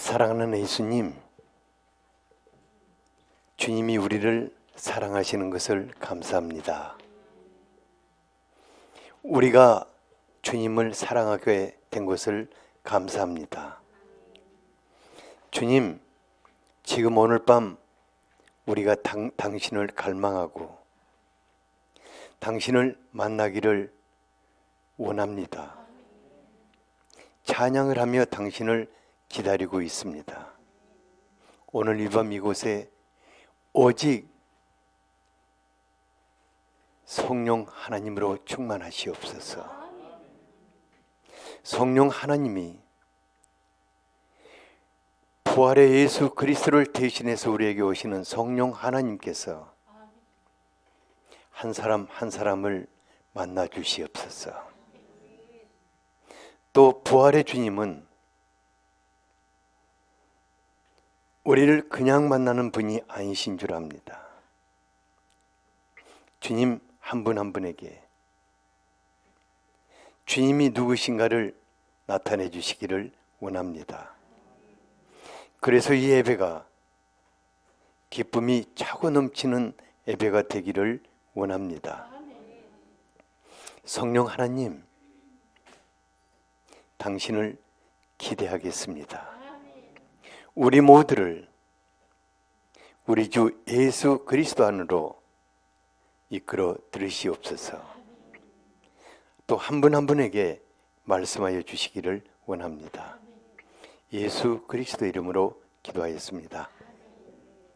사랑하는 예수님, 주님이 우리를 사랑하시는 것을 감사합니다. 우리가 주님을 사랑하게 된 것을 감사합니다. 주님, 지금 오늘 밤 우리가 당신을 갈망하고 당신을 만나기를 원합니다. 찬양을 하며 당신을 기다리고 있습니다. 오늘 이 밤 이곳에 오직 성령 하나님으로 충만하시옵소서. 성령 하나님이 부활의 예수 그리스도를 대신해서 우리에게 오시는 성령 하나님께서 한 사람 한 사람을 만나 주시옵소서. 또 부활의 주님은 우리를 그냥 만나는 분이 아니신 줄 압니다. 주님 한 분 한 분에게 주님이 누구신가를 나타내 주시기를 원합니다. 그래서 이 예배가 기쁨이 차고 넘치는 예배가 되기를 원합니다. 성령 하나님, 당신을 기대하겠습니다. 우리 모두를 우리 주 예수 그리스도 안으로 이끌어 들으시옵소서. 또 한 분 한 분에게 말씀하여 주시기를 원합니다. 예수 그리스도 이름으로 기도하였습니다.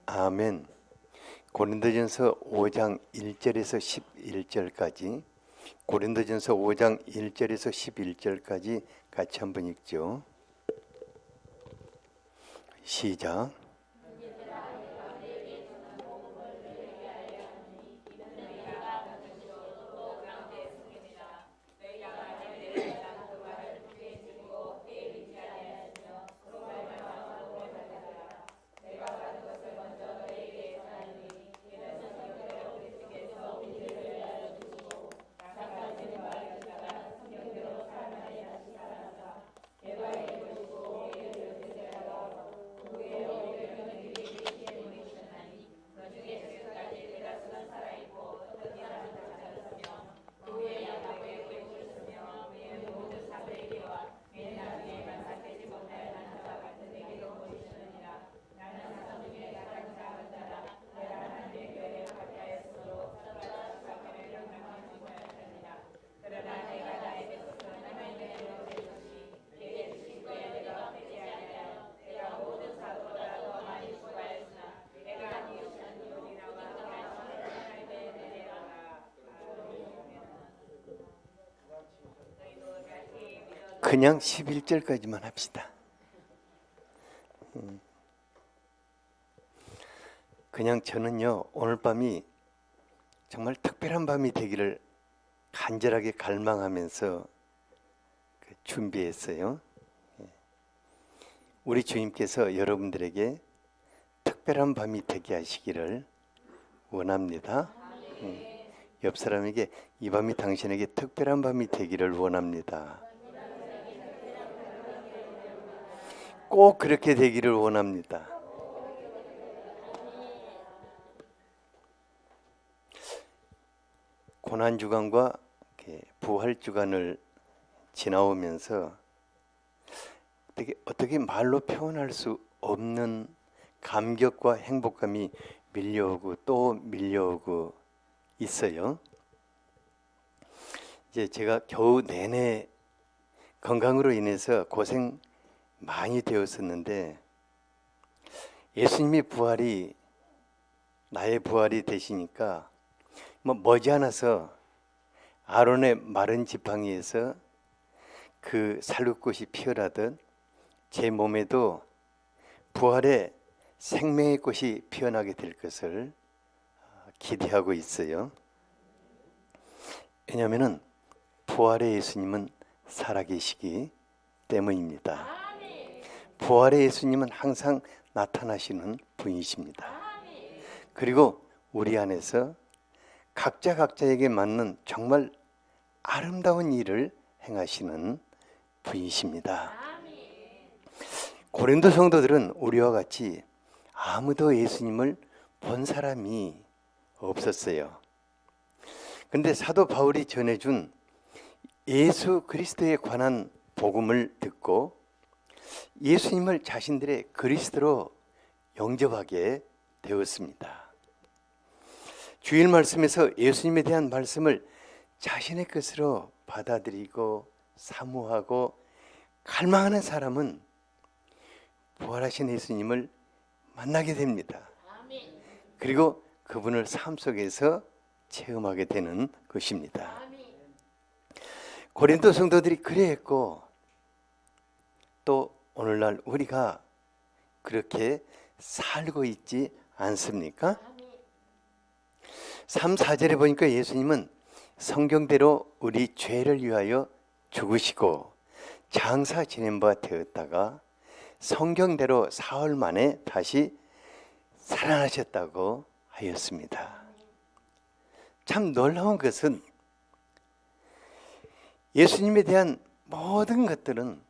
아멘. 고린도전서 5장 1절에서 11절까지, 고린도전서 5장 1절에서 11절까지 같이 한번 읽죠. 시작. 그냥 11절까지만 합시다. 그냥 저는요, 오늘 밤이 정말 특별한 밤이 되기를 간절하게 갈망하면서 준비했어요. 우리 주님께서 여러분들에게 특별한 밤이 되게 하시기를 원합니다. 옆 사람에게 이 밤이 당신에게 특별한 밤이 되기를 원합니다. 꼭 그렇게 되기를 원합니다. 고난주간과 부활주간을 지나오면서 어떻게 말로 표현할 수 없는 감격과 행복감이 밀려오고 또 밀려오고 있어요. 이제 제가 겨우 내내 건강으로 인해서 고생 많이 되었었는데, 예수님의 부활이 나의 부활이 되시니까 머지않아서 아론의 마른 지팡이에서 그 살구꽃이 피어나듯 제 몸에도 부활의 생명의 꽃이 피어나게 될 것을 기대하고 있어요. 왜냐하면 부활의 예수님은 살아계시기 때문입니다. 부활의 예수님은 항상 나타나시는 분이십니다. 그리고 우리 안에서 각자에게 맞는 정말 아름다운 일을 행하시는 분이십니다. 고린도 성도들은 우리와 같이 아무도 예수님을 본 사람이 없었어요. 그런데 사도 바울이 전해준 예수 그리스도에 관한 복음을 듣고 예수님을 자신들의 그리스도로 영접하게 되었습니다. 주일 말씀에서 예수님에 대한 말씀을 자신의 것으로 받아들이고 사모하고 갈망하는 사람은 부활하신 예수님을 만나게 됩니다. 그리고 그분을 삶 속에서 체험하게 되는 것입니다. 고린도 성도들이 그래했고 또 오늘날 우리가 그렇게 살고 있지 않습니까? 3, 4절에 보니까 예수님은 성경대로 우리 죄를 위하여 죽으시고 장사 지낸 바 되었다가 성경대로 사흘 만에 다시 살아나셨다고 하였습니다. 참 놀라운 것은 예수님에 대한 모든 것들은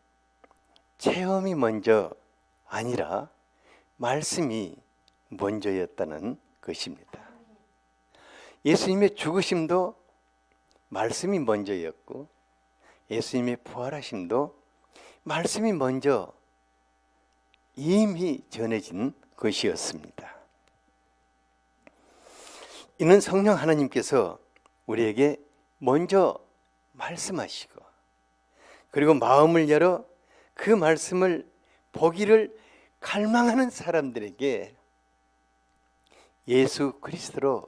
체험이 먼저 아니라 말씀이 먼저였다는 것입니다. 예수님의 죽으심도 말씀이 먼저였고 예수님의 부활하심도 말씀이 먼저 이미 전해진 것이었습니다. 이는 성령 하나님께서 우리에게 먼저 말씀하시고 그리고 마음을 열어 그 말씀을 보기를 갈망하는 사람들에게 예수 그리스도로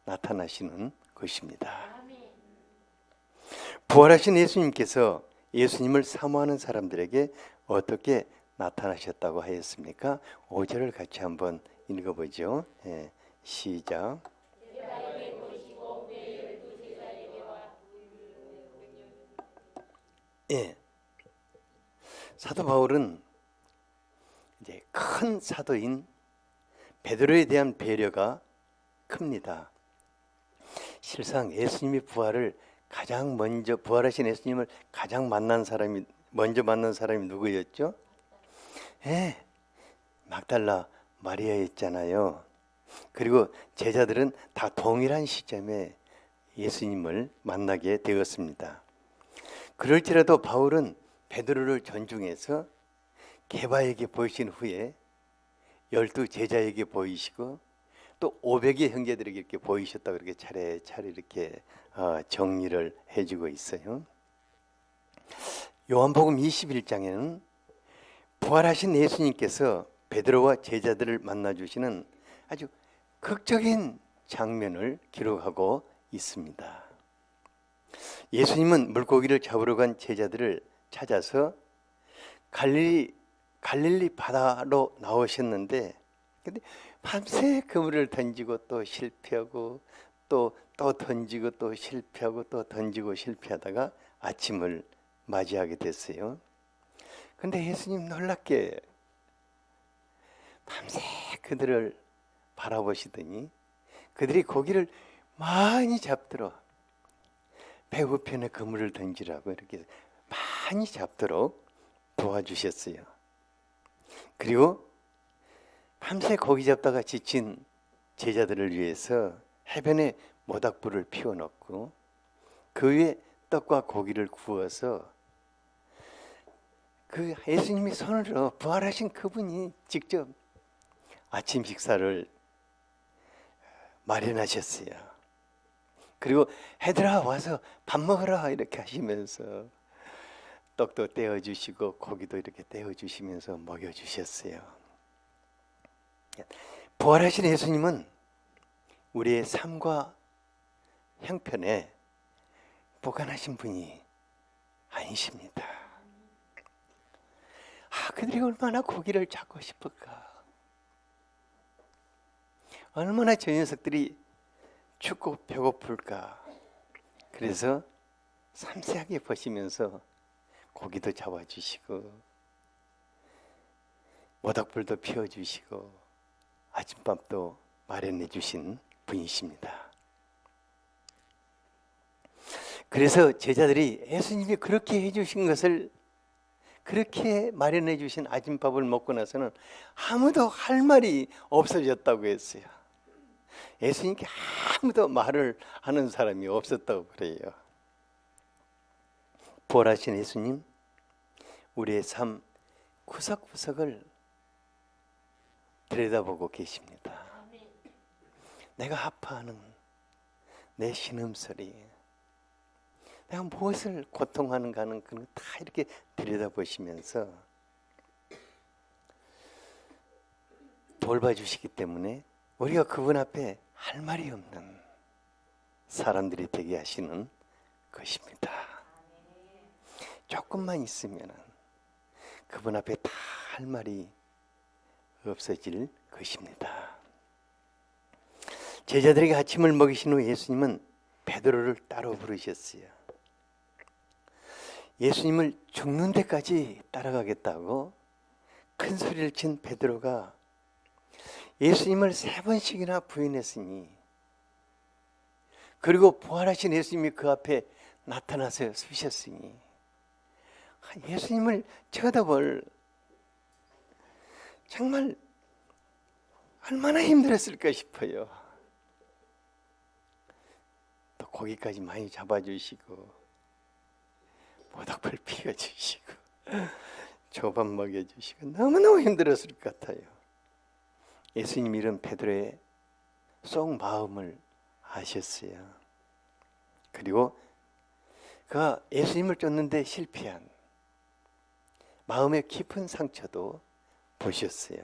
나타나시는 것입니다. 부활하신 예수님께서 예수님을 사모하는 사람들에게 어떻게 나타나셨다고 하였습니까? 5절을 같이 한번 읽어보죠. 시작. 사도 바울은 이제 큰 사도인 베드로에 대한 배려가 큽니다. 실상 예수님이 가장 먼저 부활하신 예수님을 가장 먼저 만난 사람이 누구였죠? 막달라 마리아였잖아요. 그리고 제자들은 다 동일한 시점에 예수님을 만나게 되었습니다. 그럴지라도 바울은 베드로를 존중해서 게바에게 보이신 후에 12 제자에게 보이시고 또 500의 형제들에게 이렇게 보이셨다고 이렇게 차례차례 이렇게 정리를 해주고 있어요. 요한복음 21장에는 부활하신 예수님께서 베드로와 제자들을 만나주시는 아주 극적인 장면을 기록하고 있습니다. 예수님은 물고기를 잡으러 간 제자들을 찾아서 갈릴리 바다로 나오셨는데 근데 밤새 그물을 던지고 또 실패하고 또 던지고 또 실패하고 또 던지고 실패하다가 아침을 맞이하게 됐어요. 근데 예수님 놀랍게 밤새 그들을 바라보시더니 그들이 고기를 많이 잡도록 배우편에 그물을 던지라고 이렇게 많이 잡도록 도와주셨어요. 그리고 밤새 고기 잡다가 지친 제자들을 위해서 해변에 모닥불을 피워놓고 그 위에 떡과 고기를 구워서 그 예수님이 손으로 부활하신 그분이 직접 아침 식사를 마련하셨어요. 그리고 애들아 와서 밥 먹으라 이렇게 하시면서 떡도 떼어주시고 고기도 이렇게 떼어주시면서 먹여주셨어요. 부활하신 예수님은 우리의 삶과 형편에 보관하신 분이 아니십니다. 그들이 얼마나 고기를 잡고 싶을까? 얼마나 저 녀석들이 춥고 배고플까? 그래서 섬세하게 보시면서 고기도 잡아주시고 모닥불도 피워주시고 아침밥도 마련해 주신 분이십니다. 그래서 제자들이 예수님이 그렇게 해주신 것을 그렇게 마련해 주신 아침밥을 먹고 나서는 아무도 할 말이 없어졌다고 했어요. 예수님께 아무도 말을 하는 사람이 없었다고 그래요. 부활하신 예수님, 우리의 삶 구석구석을 들여다보고 계십니다. 내가 아파하는 내 신음소리, 내가 무엇을 고통하는가 하는 그런 다 이렇게 들여다보시면서 돌봐주시기 때문에 우리가 그분 앞에 할 말이 없는 사람들이 되게 하시는 것입니다. 조금만 있으면 그분 앞에 다 할 말이 없어질 것입니다. 제자들에게 아침을 먹이신 후 예수님은 베드로를 따로 부르셨어요. 예수님을 죽는 데까지 따라가겠다고 큰 소리를 친 베드로가 예수님을 3번씩이나 부인했으니, 그리고 부활하신 예수님이 그 앞에 나타나서 서셨으니 예수님을 쳐다볼 정말 얼마나 힘들었을까 싶어요. 또 고기까지 많이 잡아주시고 모닥불 피워주시고 조밥 먹여주시고 너무너무 힘들었을 것 같아요. 예수님 이런 베드로의 속 마음을 아셨어요. 그리고 그가 예수님을 쫓는데 실패한 마음의 깊은 상처도 보셨어요.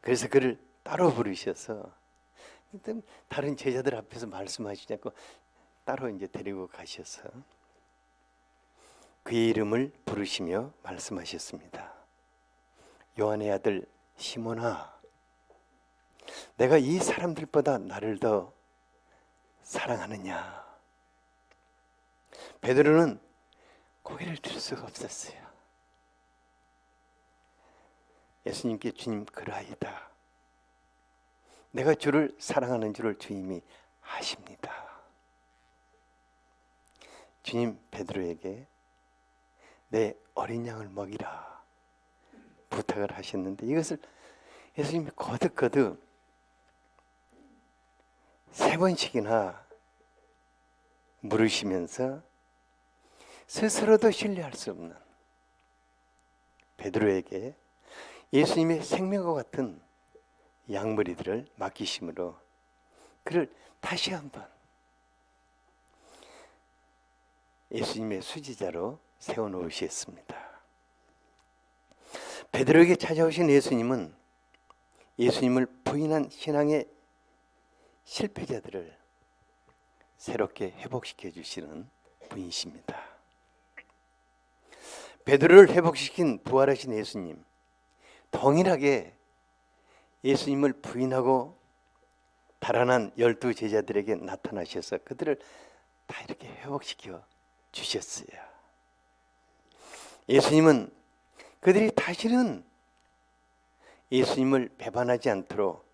그래서 그를 따로 부르셔서 다른 제자들 앞에서 말씀하시지 않고 따로 이제 데리고 가셔서 그의 이름을 부르시며 말씀하셨습니다. 요한의 아들 시몬아, 내가 이 사람들보다 나를 더 사랑하느냐? 베드로는 고개를 들 수가 없었어요. 예수님께 주님 그러하이다. 내가 주를 사랑하는 줄을 주님이 아십니다. 주님 베드로에게 내 어린 양을 먹이라 부탁을 하셨는데, 이것을 예수님이 거듭거듭 3번씩이나 물으시면서 스스로도 신뢰할 수 없는 베드로에게 예수님의 생명과 같은 양머리들을 맡기심으로 그를 다시 한번 예수님의 수지자로 세워놓으셨습니다. 베드로에게 찾아오신 예수님은 예수님을 부인한 신앙의 실패자들을 새롭게 회복시켜 주시는 분이십니다. 베드로를 회복시킨 부활하신 예수님, 동일하게 예수님을 부인하고 달아난 12 제자들에게 나타나셔서 그들을 다 이렇게 회복시켜 주셨어요. 예수님은 그들이 다시는 예수님을 배반하지 않도록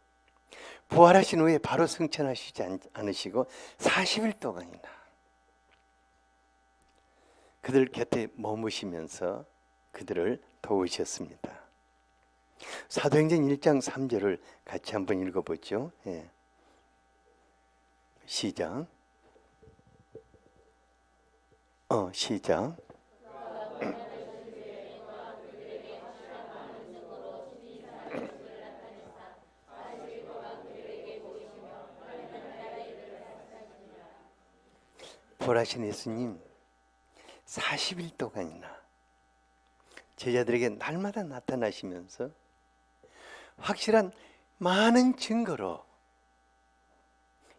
부활하신 후에 바로 승천하시지 않으시고 40일 동안이나 그들 곁에 머무시면서 그들을 도우셨습니다. 사도행전 1장 3절을 같이 한번 읽어보죠. 예. 시작. 시작. 부활하신 예수님 40일 동안이나 제자들에게 날마다 나타나시면서 확실한 많은 증거로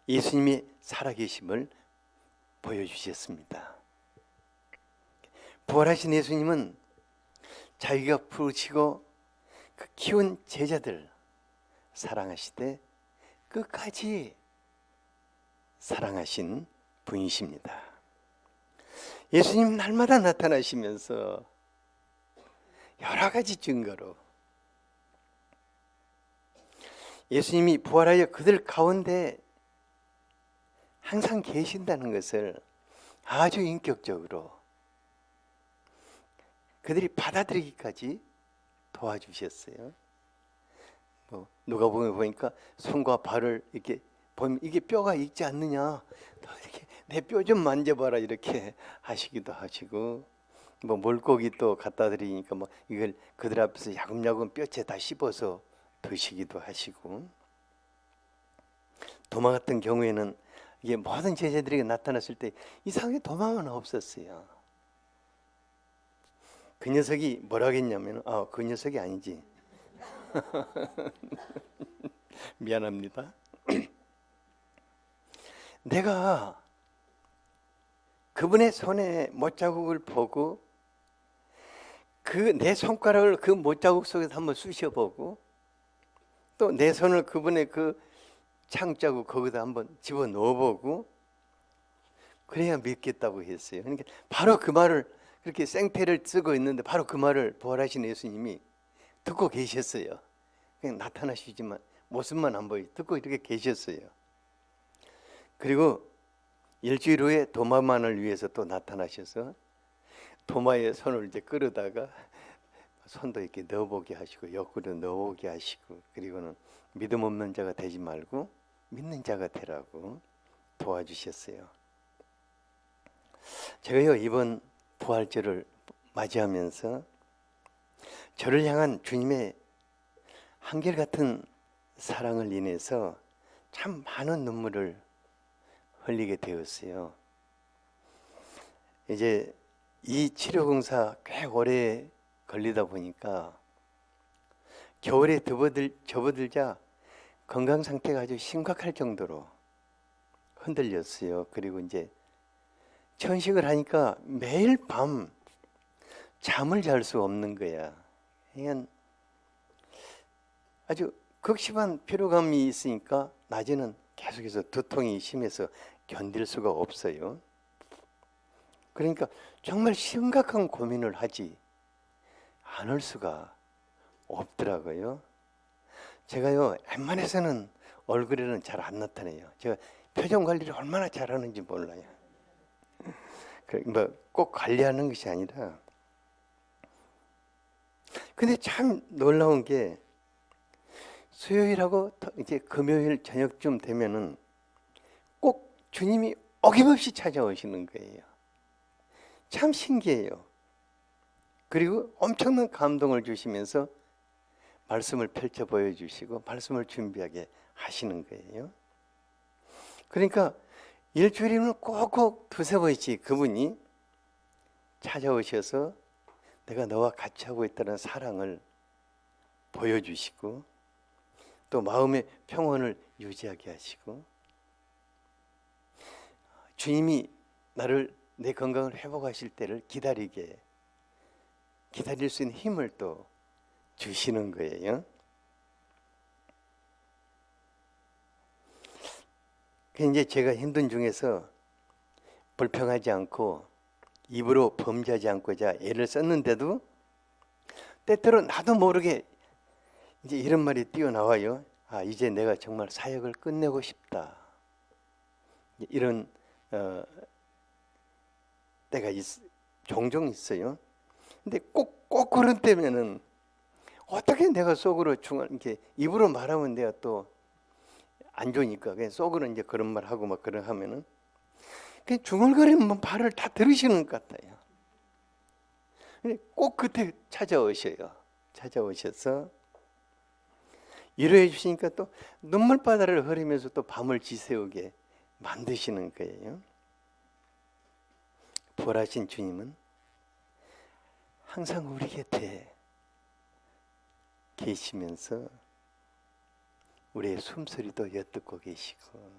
예수님이 살아계심을 보여주셨습니다. 부활하신 예수님은 자기가 부르시고 그 키운 제자들 사랑하시되 끝까지 사랑하신 분이십니다. 예수님 날마다 나타나시면서 여러 가지 증거로 예수님이 부활하여 그들 가운데 항상 계신다는 것을 아주 인격적으로 그들이 받아들이기까지 도와주셨어요. 누가복음에 보니까 손과 발을 이렇게 보면 이게 뼈가 있지 않느냐, 너 이렇게 내 뼈 좀 만져봐라 이렇게 하시기도 하시고, 물고기 또 갖다 드리니까 이걸 그들 앞에서 야금야금 뼈째 다 씹어서 드시기도 하시고, 도마 같은 경우에는 이게 모든 제자들에게 나타났을 때 이상하게 도마만 없었어요. 그 녀석이 뭐라고 했냐면, 그 녀석이 아니지. 미안합니다. 내가 그분의 손에 못자국을 보고 내 손가락을 그 못자국 속에서 한번 쑤셔보고 또 내 손을 그분의 그 창자국 거기다 한번 집어 넣어보고 그래야 믿겠다고 했어요. 그러니까 바로 그 말을, 그렇게 생태를 쓰고 있는데 바로 그 말을 부활하신 예수님이 듣고 계셨어요. 그냥 나타나시지만 모습만 안 보이 듣고 이렇게 계셨어요. 그리고 일주일 후에 도마만을 위해서 또 나타나셔서 도마에 손을 이제 끌어다가 손도 이렇게 넣어보게 하시고 옆구리도 넣어보게 하시고, 그리고는 믿음 없는 자가 되지 말고 믿는 자가 되라고 도와주셨어요. 제가요, 이번 부활절을 맞이하면서 저를 향한 주님의 한결같은 사랑을 인해서 참 많은 눈물을 흘리게 되었어요. 이제 이 치료공사 꽤 오래 걸리다 보니까 겨울에 접어들자 건강 상태가 아주 심각할 정도로 흔들렸어요. 그리고 이제 천식을 하니까 매일 밤 잠을 잘 수 없는 거야. 그냥 아주 극심한 피로감이 있으니까 낮에는 계속해서 두통이 심해서 견딜 수가 없어요. 그러니까 정말 심각한 고민을 하지 않을 수가 없더라고요. 제가요, 웬만해서는 얼굴에는 잘 안 나타내요. 제가 표정 관리를 얼마나 잘하는지 몰라요. 꼭 관리하는 것이 아니라, 근데 참 놀라운 게 수요일하고 이제 금요일 저녁쯤 되면은 꼭 주님이 어김없이 찾아오시는 거예요. 참 신기해요. 그리고 엄청난 감동을 주시면서 말씀을 펼쳐 보여주시고 말씀을 준비하게 하시는 거예요. 그러니까 일주일이면 꼭꼭 두세 번씩 그분이 찾아오셔서 내가 너와 같이 하고 있다는 사랑을 보여주시고 또 마음의 평온을 유지하게 하시고, 주님이 내 건강을 회복하실 때를 기다릴 수 있는 힘을 또 주시는 거예요. 이제 제가 힘든 중에서 불평하지 않고 입으로 범죄하지 않고자 애를 썼는데도 때때로 나도 모르게 이제 이런 말이 뛰어나와요. 이제 내가 정말 사역을 끝내고 싶다. 이런 때가 종종 있어요. 근데 꼭 그런 때면은 어떻게 내가 속으로 이렇게 입으로 말하면 내가 또 안 좋으니까 그냥 속으로 이제 그런 말 하고 막 그런 하면은 그냥 중얼거리면 발을 다 들으시는 것 같아요. 근데 꼭 그때 찾아오셔서 위로해 주시니까 또 눈물바다를 흐리면서 또 밤을 지새우게 만드시는 거예요. 부활하신 주님은 항상 우리 곁에 계시면서 우리의 숨소리도 엿듣고 계시고,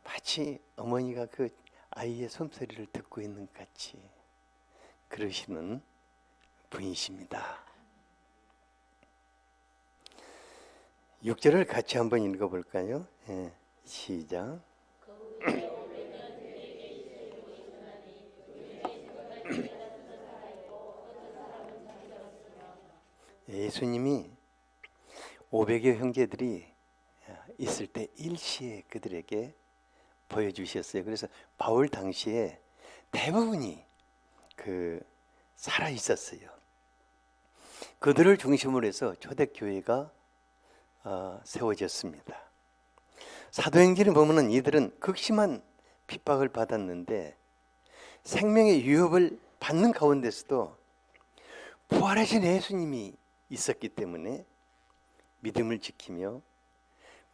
마치 어머니가 그 아이의 숨소리를 듣고 있는 것 같이 그러시는 분이십니다. 6절을 같이 한번 읽어볼까요? 시작. 예수님이 500여 형제들이 있을 때 일시에 그들에게 보여주셨어요. 그래서 바울 당시에 대부분이 그 살아 있었어요. 그들을 중심으로 해서 초대교회가 세워졌습니다. 사도행전에 보면은 이들은 극심한 핍박을 받았는데 생명의 위협을 받는 가운데서도 부활하신 예수님이 있었기 때문에 믿음을 지키며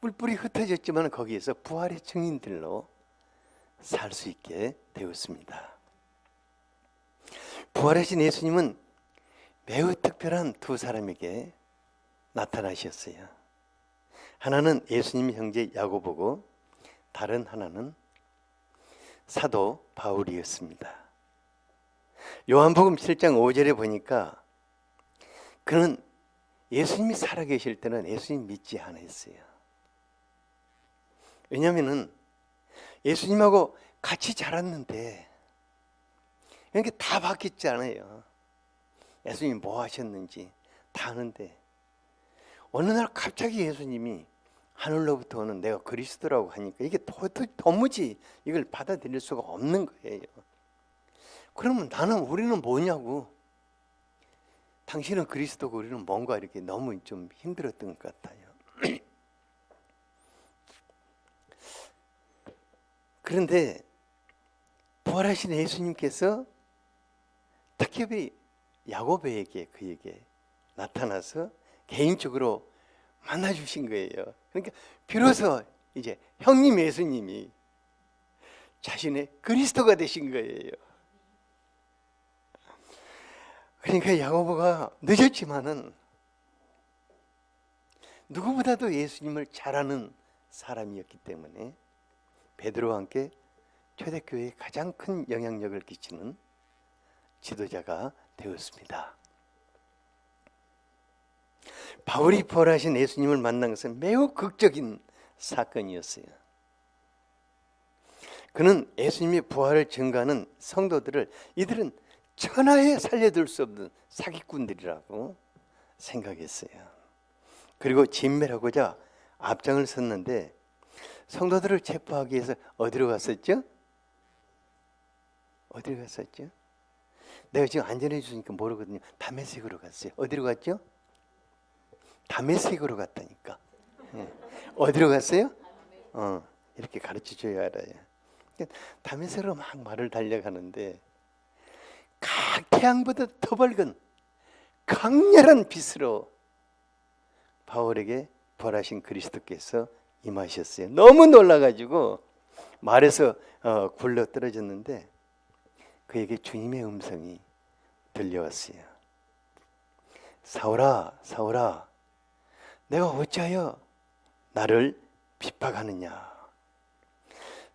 뿔뿔이 흩어졌지만 거기에서 부활의 증인들로 살 수 있게 되었습니다. 부활하신 예수님은 매우 특별한 두 사람에게 나타나셨어요. 하나는 예수님 형제 야고보고 다른 하나는 사도 바울이었습니다. 요한복음 7장 5절에 보니까 그는 예수님이 살아계실 때는 예수님 믿지 않았어요. 왜냐하면 예수님하고 같이 자랐는데 이렇게 다 바뀌지 않아요. 예수님이 뭐 하셨는지 다 아는데 어느 날 갑자기 예수님이 하늘로부터 오는 내가 그리스도라고 하니까 이게 도무지 이걸 받아들일 수가 없는 거예요. 그러면 우리는 뭐냐고. 당신은 그리스도고 우리는 뭔가 이렇게 너무 좀 힘들었던 것 같아요. 그런데 부활하신 예수님께서 특히 야고보에게 그에게 나타나서 개인적으로 만나주신 거예요. 그러니까 비로소 이제 형님 예수님이 자신의 그리스도가 되신 거예요. 그러니까 야고보가 늦었지만은 누구보다도 예수님을 잘 아는 사람이었기 때문에 베드로와 함께 초대교회에 가장 큰 영향력을 끼치는 지도자가 되었습니다. 바울이 부활하신 예수님을 만난 것은 매우 극적인 사건이었어요. 그는 예수님의 부활을 증거하는 성도들을 이들은 천하에 살려둘 수 없는 사기꾼들이라고 생각했어요. 그리고 진멸하고자 앞장을 섰는데 성도들을 체포하기 위해서 어디로 갔었죠? 어디로 갔었죠? 내가 지금 안전해 주니까 모르거든요. 다메섹으로 갔어요. 어디로 갔죠? 다메섹으로 갔다니까. 어디로 갔어요? 이렇게 가르쳐 줘야 알아요. 다메섹으로 막 말을 달려가는데 각 태양보다 더 밝은 강렬한 빛으로 바울에게 부활하신 그리스도께서 임하셨어요. 너무 놀라가지고 말에서 굴러 떨어졌는데 그에게 주님의 음성이 들려왔어요. 사울아, 사울아, 내가 어찌하여 나를 핍박하느냐.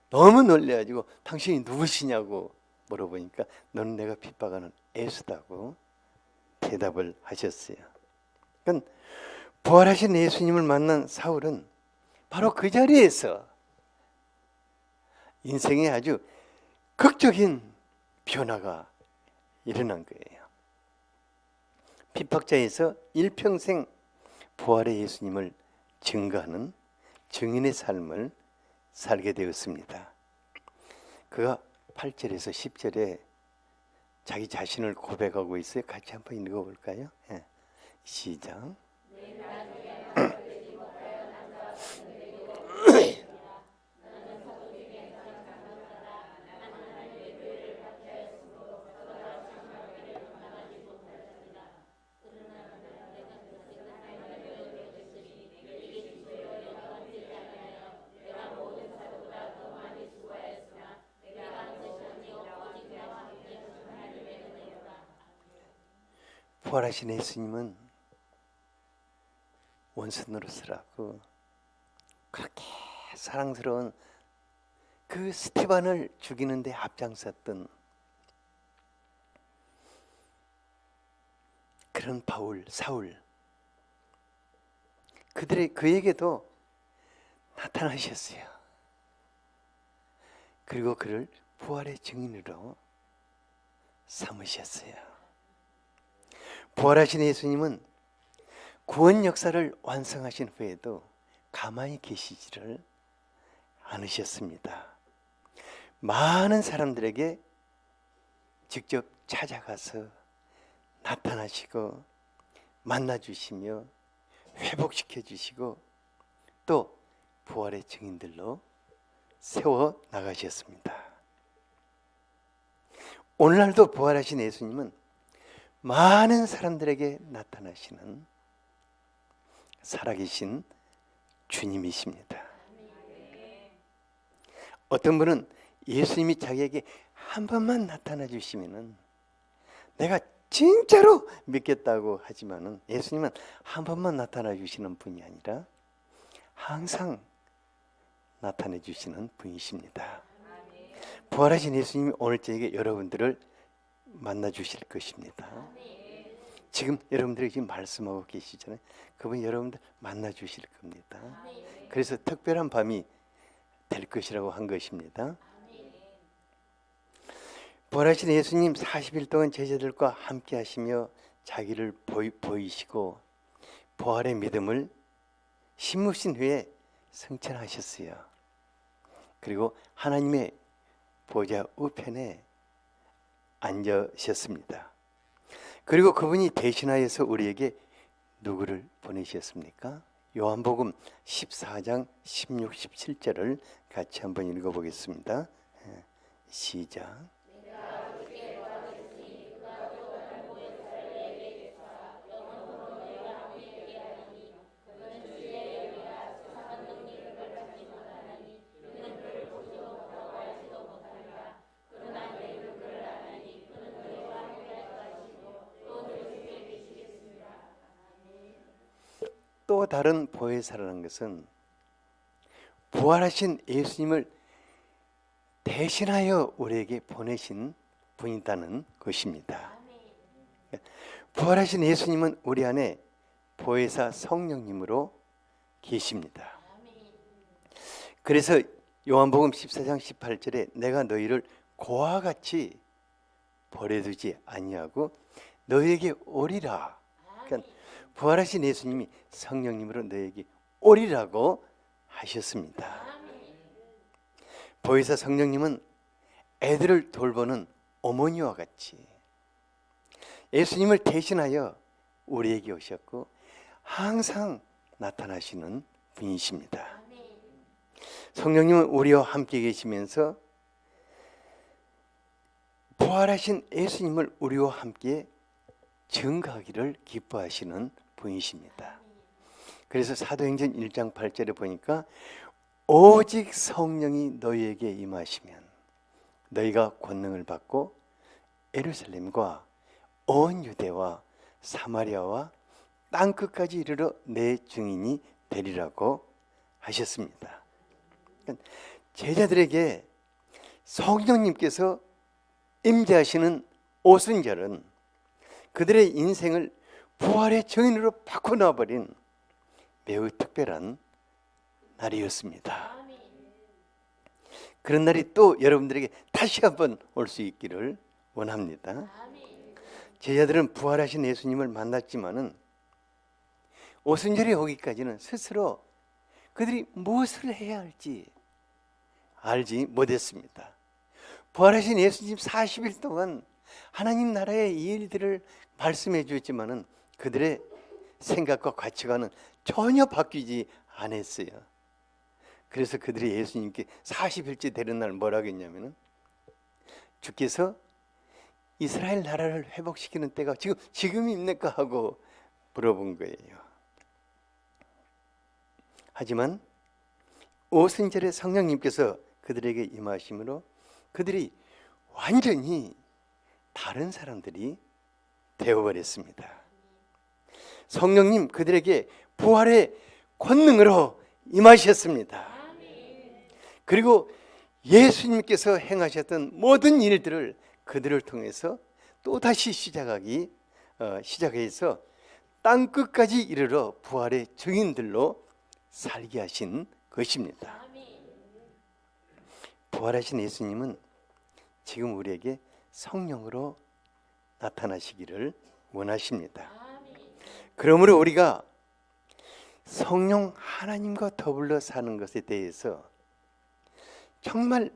너무 놀래가지고 당신이 누구시냐고 물어보니까 너는 내가 핍박하는 예수다고 대답을 하셨어요. 그러니까 부활하신 예수님을 만난 사울은 바로 그 자리에서 인생에 아주 극적인 변화가 일어난 거예요. 핍박자에서 일평생 부활의 예수님을 증거하는 증인의 삶을 살게 되었습니다. 그가 8절에서 10절에 자기 자신을 고백하고 있어요. 같이 한번 읽어볼까요? 네. 시작. 부활하신 예수님은 원수 노릇을 그렇게 사랑스러운 그 스테반을 죽이는 데 앞장섰던 그런 사울 그에게도 나타나셨어요. 그리고 그를 부활의 증인으로 삼으셨어요. 부활하신 예수님은 구원 역사를 완성하신 후에도 가만히 계시지를 않으셨습니다. 많은 사람들에게 직접 찾아가서 나타나시고 만나주시며 회복시켜 주시고 또 부활의 증인들로 세워 나가셨습니다. 오늘날도 부활하신 예수님은 많은 사람들에게 나타나시는 살아계신 주님이십니다. 어떤 분은 예수님이 자기에게 한 번만 나타나 주시면은 내가 진짜로 믿겠다고 하지만은 예수님은 한 번만 나타나 주시는 분이 아니라 항상 나타내 주시는 분이십니다. 부활하신 예수님이 오늘 저에게 여러분들을 만나 주실 것입니다. 지금 여러분들이 지금 말씀하고 계시잖아요. 그분이 여러분들 만나 주실 겁니다. 그래서 특별한 밤이 될 것이라고 한 것입니다. 부활하신 예수님 40일 동안 제자들과 함께 하시며 자기를 보이시고 부활의 믿음을 심으신 후에 승천하셨어요. 그리고 하나님의 보좌 우편에 앉으셨습니다. 그리고 그분이 대신하여서 우리에게 누구를 보내셨습니까? 요한복음 14장 16, 17절을 같이 한번 읽어보겠습니다. 시작. 또 다른 보혜사라는 것은 부활하신 예수님을 대신하여 우리에게 보내신 분이라는 것입니다. 부활하신 예수님은 우리 안에 보혜사 성령님으로 계십니다. 그래서 요한복음 14장 18절에 내가 너희를 고와 같이 버려두지 아니하고 너희에게 오리라. 그러니까 부활하신 예수님이 성령님으로 너에게 오리라고 하셨습니다. 보혜사 성령님은 애들을 돌보는 어머니와 같이 예수님을 대신하여 우리에게 오셨고 항상 나타나시는 분이십니다. 성령님은 우리와 함께 계시면서 부활하신 예수님을 우리와 함께 증거하기를 기뻐하시는 분이십니다. 그래서 사도행전 1장 8절에 보니까 오직 성령이 너희에게 임하시면 너희가 권능을 받고 예루살렘과 온 유대와 사마리아와 땅끝까지 이르러 내 증인이 되리라고 하셨습니다. 제자들에게 성령님께서 임재하시는 오순절은 그들의 인생을 부활의 증인으로 바꿔놔버린 매우 특별한 날이었습니다. 그런 날이 또 여러분들에게 다시 한번 올 수 있기를 원합니다. 제자들은 부활하신 예수님을 만났지만은 오순절이 오기까지는 스스로 그들이 무엇을 해야 할지 알지 못했습니다. 부활하신 예수님 40일 동안 하나님 나라의 이 일들을 말씀해 주었지만은 그들의 생각과 가치관은 전혀 바뀌지 않았어요. 그래서 그들이 예수님께 40일째 되는 날 뭐라고 했냐면은 주께서 이스라엘 나라를 회복시키는 때가 지금입니까 하고 물어본 거예요. 하지만 오순절에 성령님께서 그들에게 임하심으로 그들이 완전히 다른 사람들이 되어버렸습니다. 성령님 그들에게 부활의 권능으로 임하셨습니다. 그리고 예수님께서 행하셨던 모든 일들을 그들을 통해서 또다시 시작해서 땅끝까지 이르러 부활의 증인들로 살게 하신 것입니다. 부활하신 예수님은 지금 우리에게 성령으로 나타나시기를 원하십니다. 그러므로 우리가 성령 하나님과 더불어 사는 것에 대해서 정말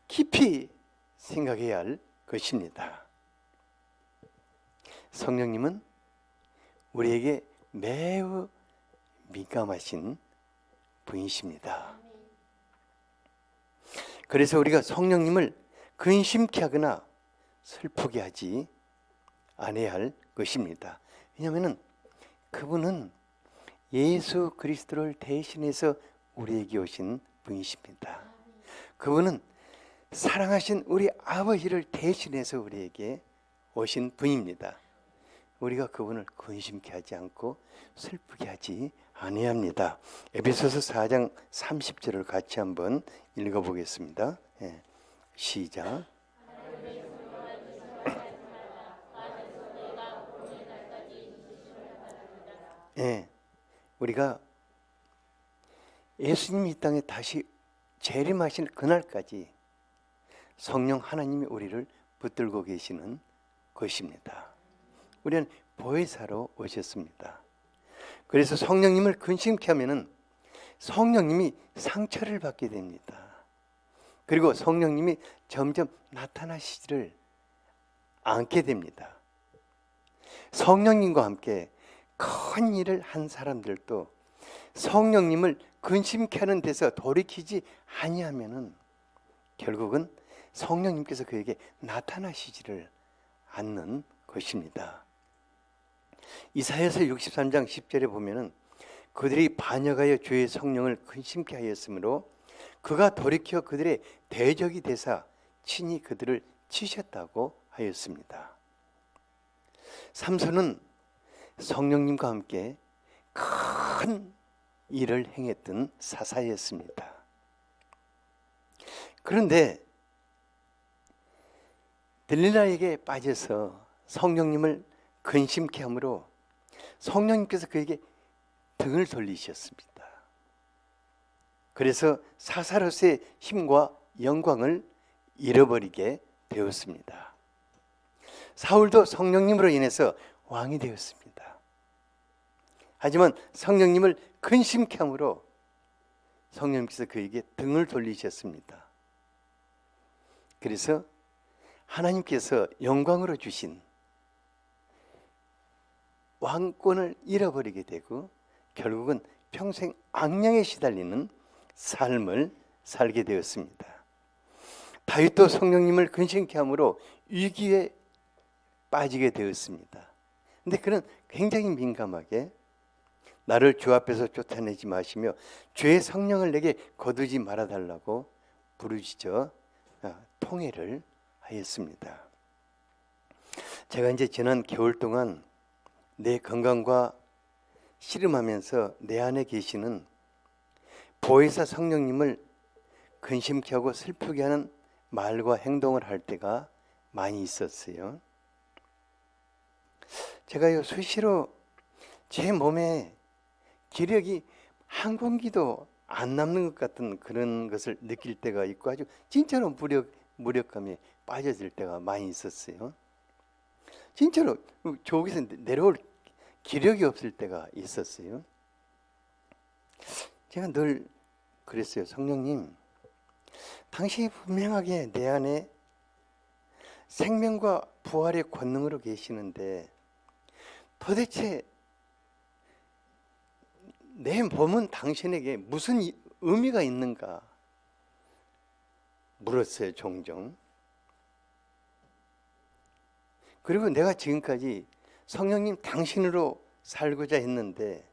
깊이 생각해야 할 것입니다. 성령님은 우리에게 매우 민감하신 분이십니다. 그래서 우리가 성령님을 근심케 하거나 슬프게 하지 않아야 할 것입니다. 왜냐하면 그분은 예수 그리스도를 대신해서 우리에게 오신 분이십니다. 그분은 사랑하신 우리 아버지를 대신해서 우리에게 오신 분입니다. 우리가 그분을 근심케 하지 않고 슬프게 하지 않아야 합니다. 에베소서 4장 30절을 같이 한번 읽어보겠습니다. 시작. 우리가 예수님이 이 땅에 다시 재림하신 그날까지 성령 하나님이 우리를 붙들고 계시는 것입니다. 우리는 보혜사로 오셨습니다. 그래서 성령님을 근심케 하면은 성령님이 상처를 받게 됩니다. 그리고 성령님이 점점 나타나시지를 않게 됩니다. 성령님과 함께 큰 일을 한 사람들도 성령님을 근심케 하는 데서 돌이키지 아니하면은 결국은 성령님께서 그에게 나타나시지를 않는 것입니다. 이사야서 63장 10절에 보면은 그들이 반역하여 주의 성령을 근심케 하였으므로 그가 돌이켜 그들의 대적이 되사 친히 그들을 치셨다고 하였습니다. 삼손은 성령님과 함께 큰 일을 행했던 사사였습니다. 그런데 들릴라에게 빠져서 성령님을 근심케 함으로 성령님께서 그에게 등을 돌리셨습니다. 그래서 사사로서의 힘과 영광을 잃어버리게 되었습니다. 사울도 성령님으로 인해서 왕이 되었습니다. 하지만 성령님을 근심케 함으로 성령님께서 그에게 등을 돌리셨습니다. 그래서 하나님께서 영광으로 주신 왕권을 잃어버리게 되고 결국은 평생 악령에 시달리는 삶을 살게 되었습니다. 다윗도 성령님을 근심케 함으로 위기에 빠지게 되었습니다. 그런데 그는 굉장히 민감하게 나를 주 앞에서 쫓아내지 마시며 주의 성령을 내게 거두지 말아달라고 부르짖어 통회를 하였습니다. 제가 이제 지난 겨울 동안 내 건강과 씨름하면서 내 안에 계시는 보혜사 성령님을 근심케 하고 슬프게 하는 말과 행동을 할 때가 많이 있었어요. 제가요 수시로 제 몸에 기력이 한 공기도 안 남는 것 같은 그런 것을 느낄 때가 있고 아주 진짜로 무력감에 빠져들 때가 많이 있었어요. 진짜로 저기서 내려올 기력이 없을 때가 있었어요. 제가 늘 그랬어요. 성령님, 당신이 분명하게 내 안에 생명과 부활의 권능으로 계시는데 도대체 내 몸은 당신에게 무슨 의미가 있는가 물었어요. 종종. 그리고 내가 지금까지 성령님 당신으로 살고자 했는데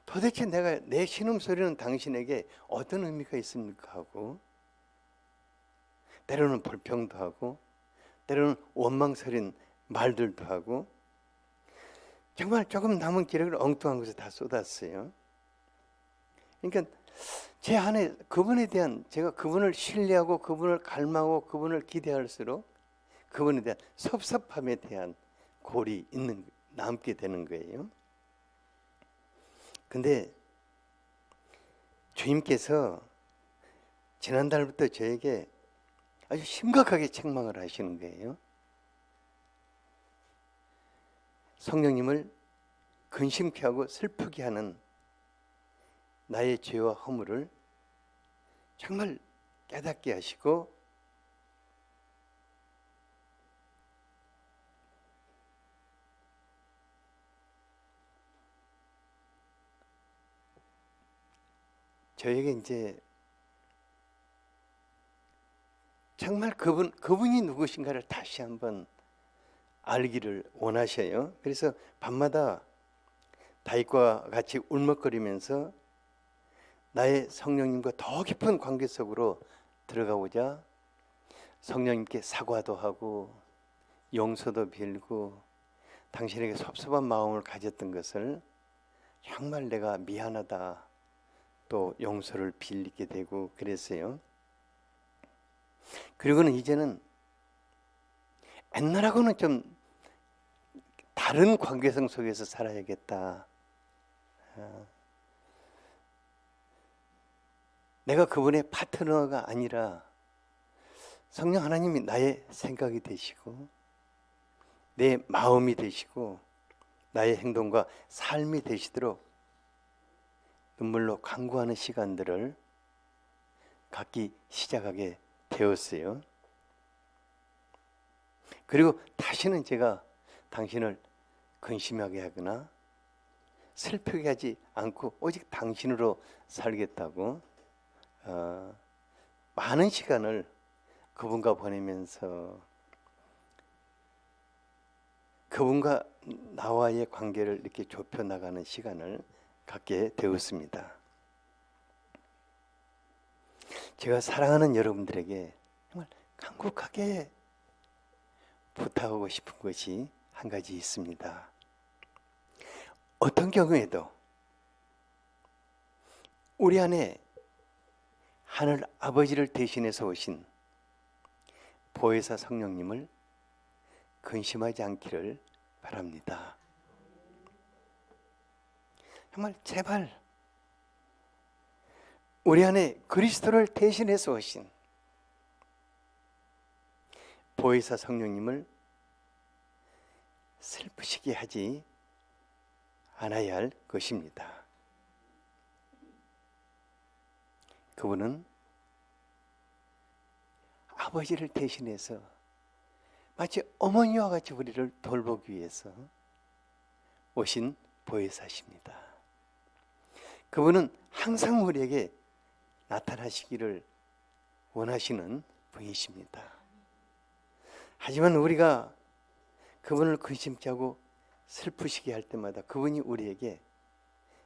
도대체 내가 내 신음소리는 당신에게 어떤 의미가 있습니까 하고 때로는 불평도 하고 때로는 원망스러운 말들도 하고 정말 조금 남은 기력을 엉뚱한 곳에 다 쏟았어요. 그러니까 제 안에 그분에 대한 제가 그분을 신뢰하고 그분을 갈망하고 그분을 기대할수록 그분에 대한 섭섭함에 대한 골이 남게 되는 거예요. 근데 주님께서 지난달부터 저에게 아주 심각하게 책망을 하시는 거예요. 성령님을 근심케 하고 슬프게 하는 나의 죄와 허물을 정말 깨닫게 하시고 저에게 이제 정말 그분이 누구신가를 다시 한번 알기를 원하셔요. 그래서 밤마다 다윗과 같이 울먹거리면서 나의 성령님과 더 깊은 관계 속으로 들어가고자 성령님께 사과도 하고 용서도 빌고 당신에게 섭섭한 마음을 가졌던 것을 정말 내가 미안하다 또 용서를 빌리게 되고 그랬어요. 그리고는 이제는 옛날하고는 좀 다른 관계성 속에서 살아야겠다. 내가 그분의 파트너가 아니라 성령 하나님이 나의 생각이 되시고 내 마음이 되시고 나의 행동과 삶이 되시도록 눈물로 간구하는 시간들을 갖기 시작하게 되었어요. 그리고 다시는 제가 당신을 근심하게 하거나 슬프게 하지 않고 오직 당신으로 살겠다고 많은 시간을 그분과 보내면서 그분과 나와의 관계를 이렇게 좁혀나가는 시간을 갖게 되었습니다. 제가 사랑하는 여러분들에게 정말 간곡하게 부탁하고 싶은 것이 한 가지 있습니다. 어떤 경우에도 우리 안에 하늘 아버지를 대신해서 오신 보혜사 성령님을 근심하지 않기를 바랍니다. 정말 제발 우리 안에 그리스도를 대신해서 오신 보혜사 성령님을 슬프시게 하지 않아야 할 것입니다. 그분은 아버지를 대신해서 마치 어머니와 같이 우리를 돌보기 위해서 오신 보혜사십니다. 그분은 항상 우리에게 나타나시기를 원하시는 분이십니다. 하지만 우리가 그분을 근심케 하고 슬프시게 할 때마다 그분이 우리에게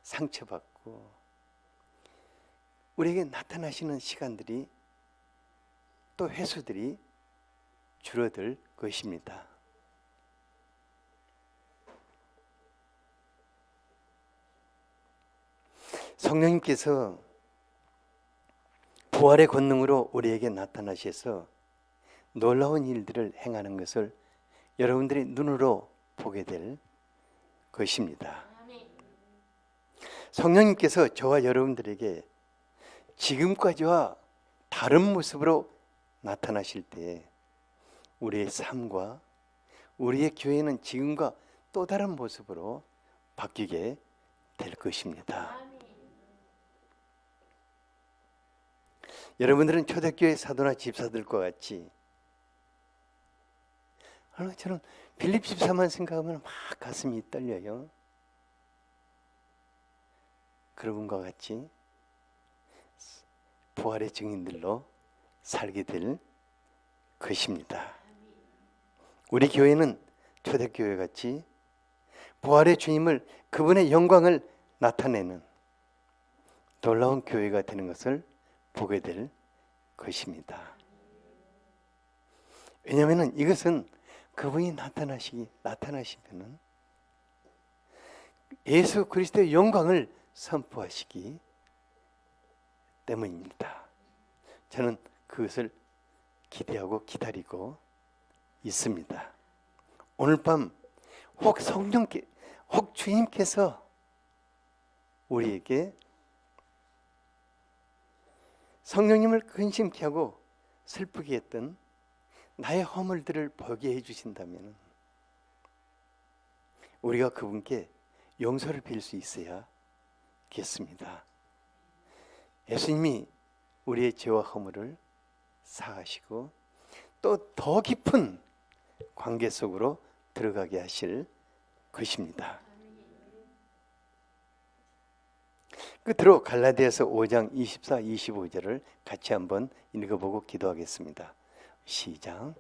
상처받고 우리에게 나타나시는 시간들이 또 횟수들이 줄어들 것입니다. 성령님께서 부활의 권능으로 우리에게 나타나셔서 놀라운 일들을 행하는 것을 여러분들이 눈으로 보게 될 것입니다. 성령님께서 저와 여러분들에게 지금까지와 다른 모습으로 나타나실 때 우리의 삶과 우리의 교회는 지금과 또 다른 모습으로 바뀌게 될 것입니다. 여러분들은 초대교회 사도나 집사들과 같이 저는 빌립 집사만 생각하면 막 가슴이 떨려요. 그분과 같이 부활의 증인들로 살게 될 것입니다. 우리 교회는 초대교회 같이 부활의 주님을 그분의 영광을 나타내는 놀라운 교회가 되는 것을 보게 될 것입니다. 왜냐하면 이것은 그분이 나타나시면은 예수 그리스도의 영광을 선포하시기 때문입니다. 저는 그것을 기대하고 기다리고 있습니다. 오늘 밤 혹 주님께서 우리에게 성령님을 근심케 하고 슬프게 했던 나의 허물들을 보게 해주신다면 우리가 그분께 용서를 빌 수 있어야겠습니다. 예수님이 우리의 죄와 허물을 사하시고 또 더 깊은 관계 속으로 들어가게 하실 것입니다. 끝으로 갈라디아서 5장 24, 25절을 같이 한번 읽어보고 기도하겠습니다. 시작.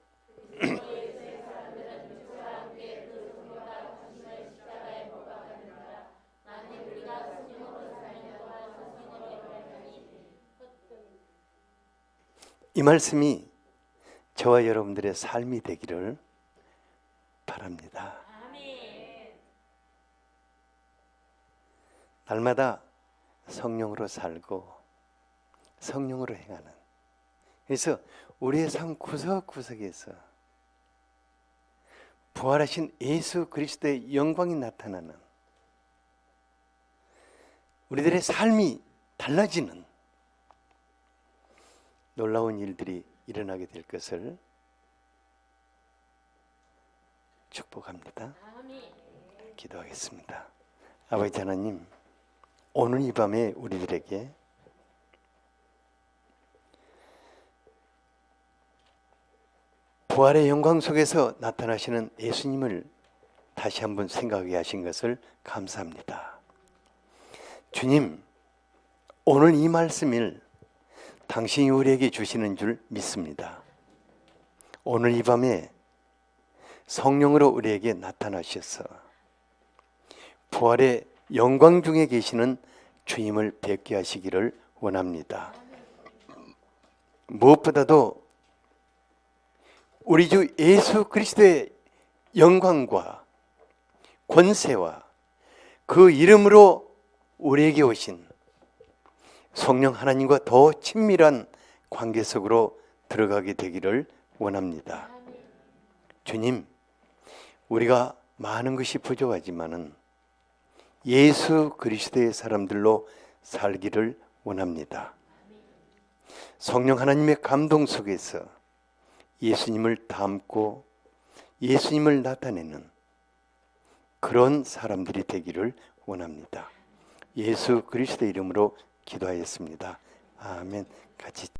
이 말씀이 저와 여러분들의 삶이 되기를 바랍니다. 날마다 성령으로 살고 성령으로 행하는, 그래서 우리의 삶 구석구석에서 부활하신 예수 그리스도의 영광이 나타나는, 우리들의 삶이 달라지는 놀라운 일들이 일어나게 될 것을 축복합니다. 기도하겠습니다. 아버지 하나님, 오늘 이 밤에 우리들에게 부활의 영광 속에서 나타나시는 예수님을 다시 한번 생각하게 하신 것을 감사합니다. 주님, 오늘 이 말씀을 당신이 우리에게 주시는 줄 믿습니다. 오늘 이 밤에 성령으로 우리에게 나타나셔서 부활의 영광 중에 계시는 주님을 뵙게 하시기를 원합니다. 무엇보다도 우리 주 예수 그리스도의 영광과 권세와 그 이름으로 우리에게 오신 성령 하나님과 더 친밀한 관계 속으로 들어가게 되기를 원합니다. 주님, 우리가 많은 것이 부족하지만은 예수 그리스도의 사람들로 살기를 원합니다. 성령 하나님의 감동 속에서 예수님을 닮고 예수님을 나타내는 그런 사람들이 되기를 원합니다. 예수 그리스도의 이름으로 기도하였습니다. 아멘. 같이